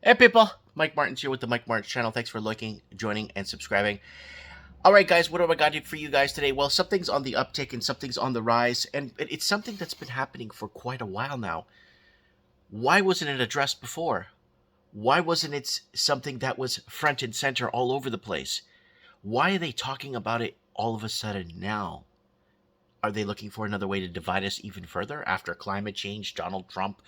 Hey people, Mike Martins here with the Mike Martins channel. Thanks for looking, joining, and subscribing. Alright guys, what have I got for you guys today? Well, something's on the uptick and something's on the rise, and it's something that's been happening for quite a while now. Why wasn't it addressed before? Why wasn't it something that was front and center all over the place? Why are they talking about it all of a sudden now? Are they looking for another way to divide us even further after climate change, Donald Trump,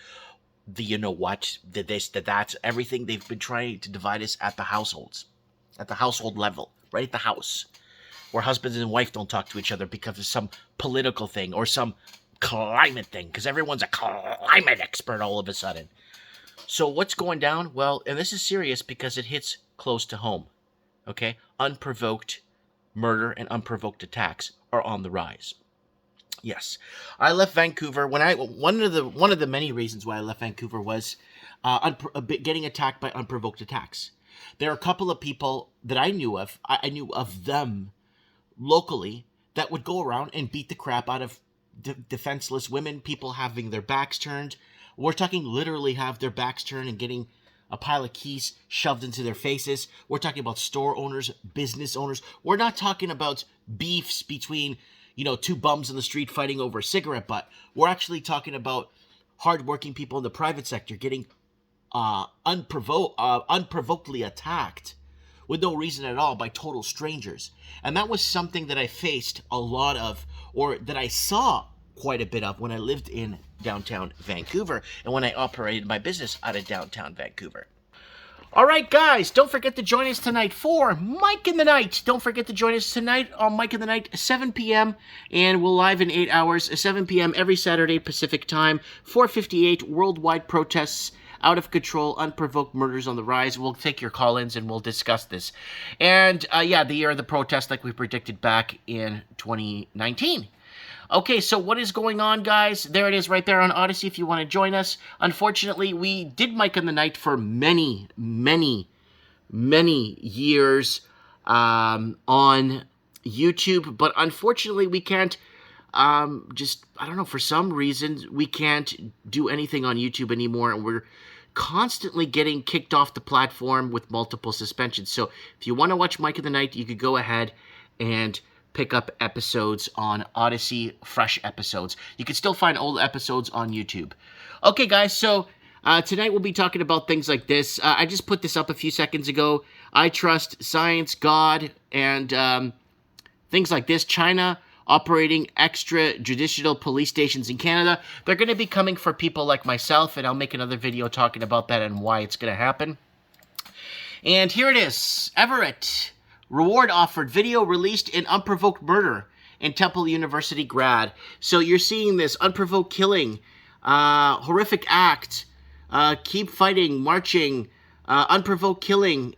the you-know-what, the this, the that, everything? They've been trying to divide us at the household level, right at the house, where husbands and wife don't talk to each other because of some political thing or some climate thing, because everyone's a climate expert all of a sudden. So what's going down? Well, and this is serious because it hits close to home, okay? Unprovoked murder and unprovoked attacks are on the rise. Yes, I left Vancouver one of the many reasons why I left Vancouver was getting attacked by unprovoked attacks. There are a couple of people that I knew of. I knew of them locally that would go around and beat the crap out of defenseless women, people having their backs turned. We're talking literally have their backs turned and getting a pile of keys shoved into their faces. We're talking about store owners, business owners. We're not talking about beefs between two bums in the street fighting over a cigarette butt. We're actually talking about hardworking people in the private sector getting unprovokedly attacked with no reason at all by total strangers. And that was something that I faced a lot of, or that I saw quite a bit of when I lived in downtown Vancouver and when I operated my business out of downtown Vancouver. All right, guys, don't forget to join us tonight for Mike in the Night. Don't forget to join us tonight on Mike in the Night, 7 p.m., and we'll live in 8 hours, 7 p.m. every Saturday Pacific time. 4:58 worldwide protests, out of control, unprovoked murders on the rise. We'll take your call-ins and we'll discuss this. And, the year of the protest like we predicted back in 2019. Okay, so what is going on, guys? There it is right there on Odyssey if you want to join us. Unfortunately, we did Mike in the Night for many, many, many years on YouTube, but unfortunately we can't for some reason, we can't do anything on YouTube anymore, and we're constantly getting kicked off the platform with multiple suspensions. So if you want to watch Mike in the Night, you could go ahead and pick up episodes on Odyssey, fresh episodes. You can still find old episodes on YouTube. Okay, guys, so tonight we'll be talking about things like this. I just put this up a few seconds ago. I trust science, God, and things like this. China operating extrajudicial police stations in Canada. They're going to be coming for people like myself, and I'll make another video talking about that and why it's going to happen. And here it is. Everett. Reward offered, video released in unprovoked murder in Temple University grad. So you're seeing this unprovoked killing, horrific act, keep fighting, marching, unprovoked killing,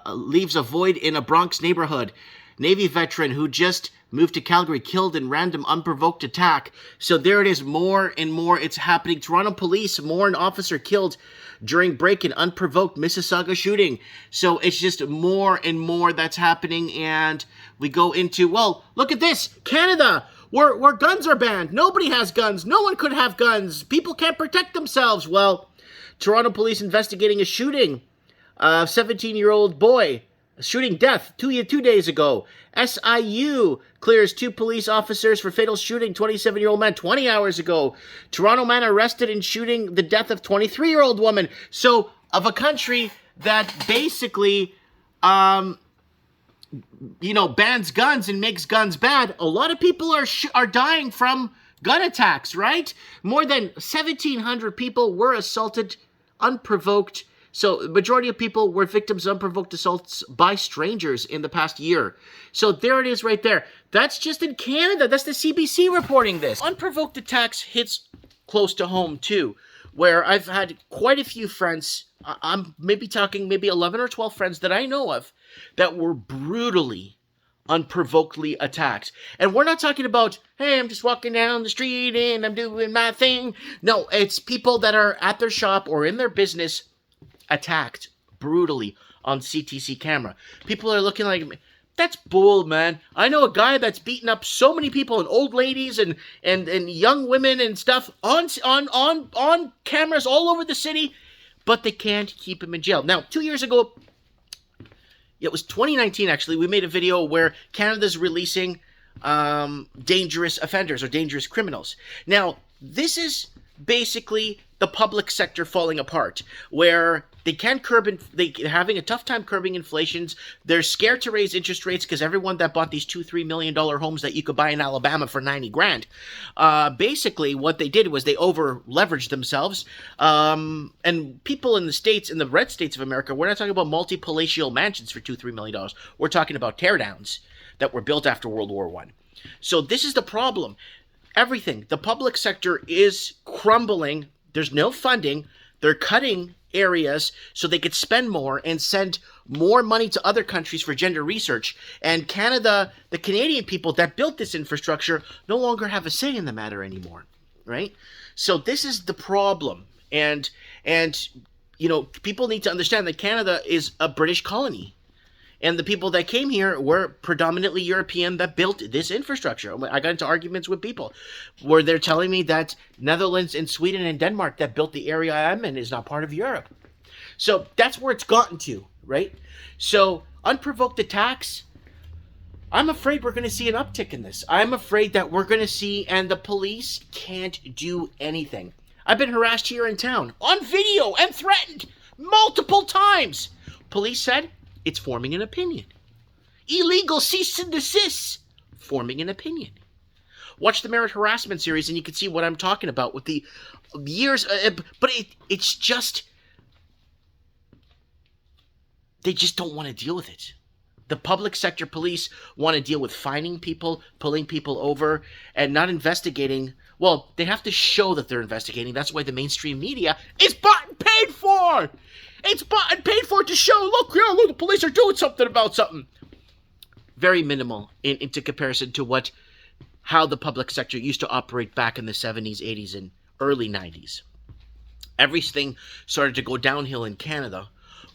leaves a void in a Bronx neighborhood. Navy veteran who just moved to Calgary killed in random unprovoked attack. So there it is, more and more it's happening. Toronto police, more an officer killed during break-in unprovoked Mississauga shooting. So it's just more and more that's happening, and we go into, well, look at this, Canada, where guns are banned. Nobody has guns. No one could have guns. People can't protect themselves. Well, Toronto police investigating a shooting. A 17-year-old boy, shooting death 2 days ago. SIU clears 2 police officers for fatal shooting 27-year-old man 20 hours ago. Toronto man arrested in shooting the death of 23-year-old woman. So, of a country that basically, bans guns and makes guns bad, a lot of people are dying from gun attacks, right? More than 1,700 people were assaulted unprovoked. So the majority of people were victims of unprovoked assaults by strangers in the past year. So there it is right there. That's just in Canada. That's the CBC reporting this. Unprovoked attacks hits close to home too, where I've had quite a few friends, I'm maybe talking 11 or 12 friends that I know of that were brutally, unprovokedly attacked. And we're not talking about, hey, I'm just walking down the street and I'm doing my thing. No, it's people that are at their shop or in their business attacked brutally on CTC camera. People are looking like, that's bull, man. I know a guy that's beaten up so many people and old ladies and young women and stuff on cameras all over the city but they can't keep him in jail. Now, 2 years ago, it was 2019 actually, we made a video where Canada's releasing dangerous offenders or dangerous criminals. Now, this is basically the public sector falling apart, where they can't they're having a tough time curbing inflations. They're scared to raise interest rates because everyone that bought these $2-3 million homes that you could buy in Alabama for 90 grand, basically what they did was they over leveraged themselves. And people in the states, in the red states of America, we're not talking about multi-palatial mansions for $2-3 million. We're talking about teardowns that were built after World War I. So this is the problem. Everything, the public sector is crumbling. There's no funding. They're cutting areas so they could spend more and send more money to other countries for gender research. And Canada, the Canadian people that built this infrastructure no longer have a say in the matter anymore, right? So this is the problem. And you know, people need to understand that Canada is a British colony. And the people that came here were predominantly European that built this infrastructure. I got into arguments with people where they're telling me that Netherlands and Sweden and Denmark that built the area I'm in is not part of Europe. So that's where it's gotten to, right? So unprovoked attacks, I'm afraid we're going to see an uptick in this. I'm afraid that we're going to see, and the police can't do anything. I've been harassed here in town on video and threatened multiple times. Police said, it's forming an opinion. Illegal cease and desist. Forming an opinion. Watch the Merit Harassment series and you can see what I'm talking about with the years. But it's just, they just don't want to deal with it. The public sector police want to deal with fining people, pulling people over, and not investigating. Well, they have to show that they're investigating. That's why the mainstream media is bought and paid for. It's bought and paid for to show, look, the police are doing something about something. Very minimal into comparison to how the public sector used to operate back in the 70s, 80s, and early 90s. Everything started to go downhill in Canada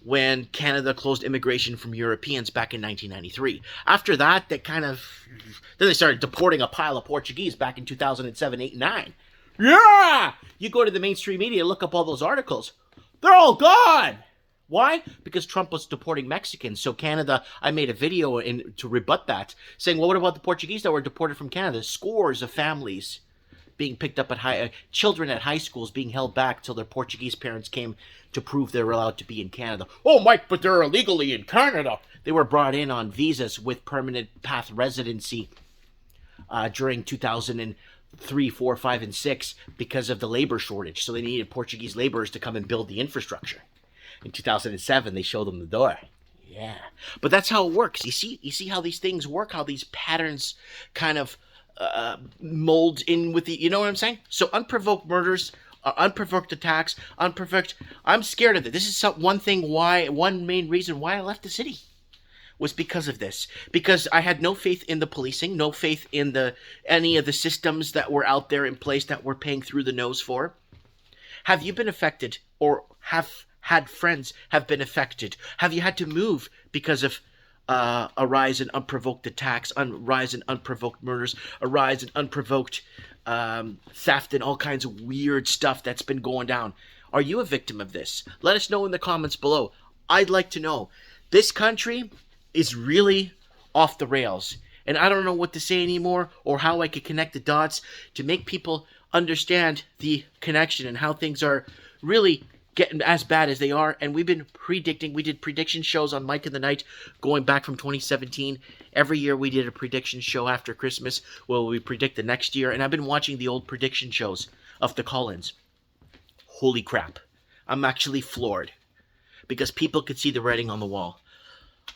when Canada closed immigration from Europeans back in 1993. After that, then they started deporting a pile of Portuguese back in 2007, 8, and 9. Yeah! You go to the mainstream media, look up all those articles. They're all gone! Why? Because Trump was deporting Mexicans. So Canada, I made a video to rebut that, saying, well, what about the Portuguese that were deported from Canada? Scores of families being picked up at children at high schools being held back till their Portuguese parents came to prove they were allowed to be in Canada. Oh, Mike, but they're illegally in Canada. They were brought in on visas with permanent path residency during 2003, 4, 5, and 6 because of the labor shortage. So they needed Portuguese laborers to come and build the infrastructure. In 2007, they showed them the door. Yeah. But that's how it works. You see how these things work, how these patterns kind of mold in with the, you know what I'm saying? So unprovoked murders, unprovoked attacks, I'm scared of it. This is one main reason why I left the city was because of this. Because I had no faith in the policing, no faith in any of the systems that were out there in place that we're paying through the nose for. Have you been affected, or have had friends have been affected? Have you had to move because of a rise in unprovoked attacks, a rise in unprovoked murders, a rise in unprovoked theft and all kinds of weird stuff that's been going down? Are you a victim of this? Let us know in the comments below. I'd like to know. This country is really off the rails, and I don't know what to say anymore or how I could connect the dots to make people understand the connection and how things are really getting as bad as they are. And we've been predicting. We did prediction shows on Mike in the Night going back from 2017. Every year we did a prediction show after Christmas where we predict the next year. And I've been watching the old prediction shows of the call-ins. Holy crap. I'm actually floored because people could see the writing on the wall.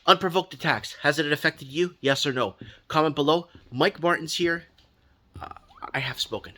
Unprovoked attacks. Has it affected you? Yes or no? Comment below. Mike Martin's here. I have spoken.